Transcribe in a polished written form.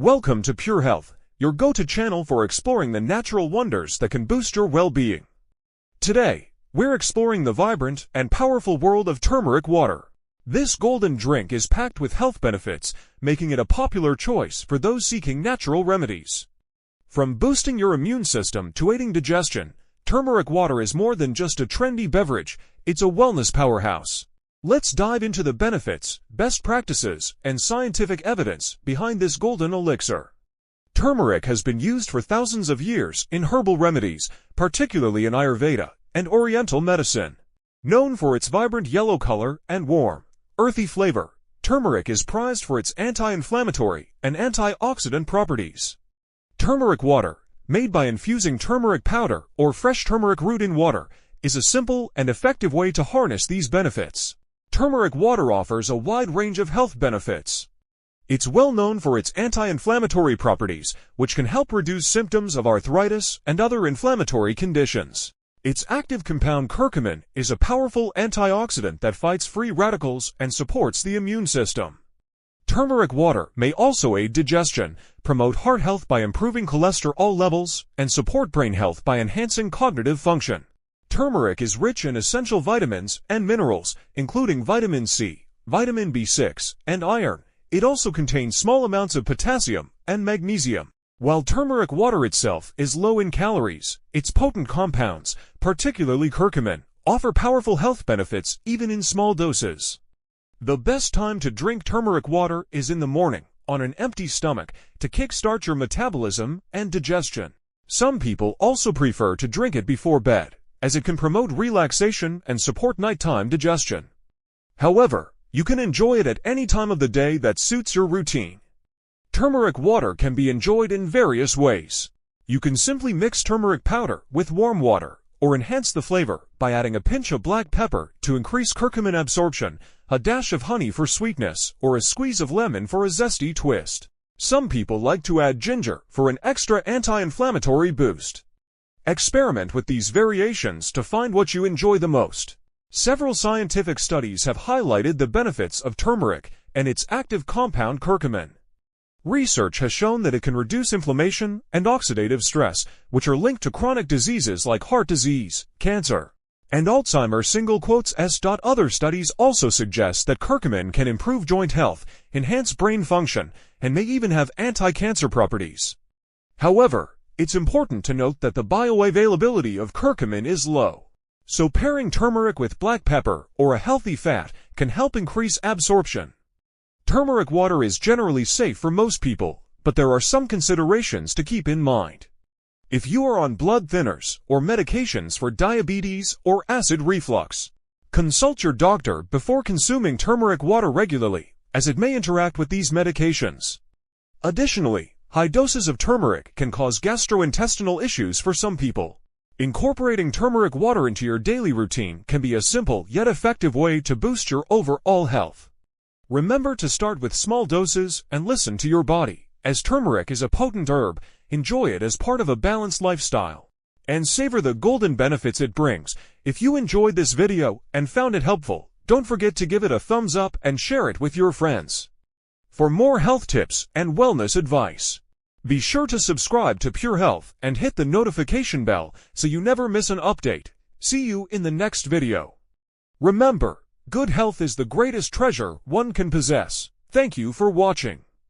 Welcome to Pure Health, your go-to channel for exploring the natural wonders that can boost your well-being. Today, we're exploring the vibrant and powerful world of turmeric water. This golden drink is packed with health benefits, making it a popular choice for those seeking natural remedies. From boosting your immune system to aiding digestion, turmeric water is more than just a trendy beverage, it's a wellness powerhouse. Let's dive into the benefits, best practices, and scientific evidence behind this golden elixir. Turmeric has been used for thousands of years in herbal remedies, particularly in Ayurveda and Oriental medicine. Known for its vibrant yellow color and warm, earthy flavor, turmeric is prized for its anti-inflammatory and antioxidant properties. Turmeric water, made by infusing turmeric powder or fresh turmeric root in water, is a simple and effective way to harness these benefits. Turmeric water offers a wide range of health benefits. It's well known for its anti-inflammatory properties, which can help reduce symptoms of arthritis and other inflammatory conditions. Its active compound curcumin is a powerful antioxidant that fights free radicals and supports the immune system. Turmeric water may also aid digestion, promote heart health by improving cholesterol levels, and support brain health by enhancing cognitive function. Turmeric is rich in essential vitamins and minerals, including vitamin C, vitamin B6, and iron. It also contains small amounts of potassium and magnesium. While turmeric water itself is low in calories, its potent compounds, particularly curcumin, offer powerful health benefits even in small doses. The best time to drink turmeric water is in the morning, on an empty stomach, to kickstart your metabolism and digestion. Some people also prefer to drink it before bed, as it can promote relaxation and support nighttime digestion. However, you can enjoy it at any time of the day that suits your routine. Turmeric water can be enjoyed in various ways. You can simply mix turmeric powder with warm water, or enhance the flavor by adding a pinch of black pepper to increase curcumin absorption, a dash of honey for sweetness, or a squeeze of lemon for a zesty twist. Some people like to add ginger for an extra anti-inflammatory boost. Experiment with these variations to find what you enjoy the most. Several scientific studies have highlighted the benefits of turmeric and its active compound curcumin. Research has shown that it can reduce inflammation and oxidative stress, which are linked to chronic diseases like heart disease, cancer, and Alzheimer's. Other studies also suggest that curcumin can improve joint health, enhance brain function, and may even have anti-cancer properties. However, it's important to note that the bioavailability of curcumin is low. So pairing turmeric with black pepper or a healthy fat can help increase absorption. Turmeric water is generally safe for most people, but there are some considerations to keep in mind. If you are on blood thinners or medications for diabetes or acid reflux, consult your doctor before consuming turmeric water regularly, as it may interact with these medications. Additionally, high doses of turmeric can cause gastrointestinal issues for some people. Incorporating turmeric water into your daily routine can be a simple yet effective way to boost your overall health. Remember to start with small doses and listen to your body, as turmeric is a potent herb. Enjoy it as part of a balanced lifestyle, and savor the golden benefits it brings. If you enjoyed this video and found it helpful, don't forget to give it a thumbs up and share it with your friends. For more health tips and wellness advice, be sure to subscribe to Pure Health and hit the notification bell so you never miss an update. See you in the next video. Remember, good health is the greatest treasure one can possess. Thank you for watching.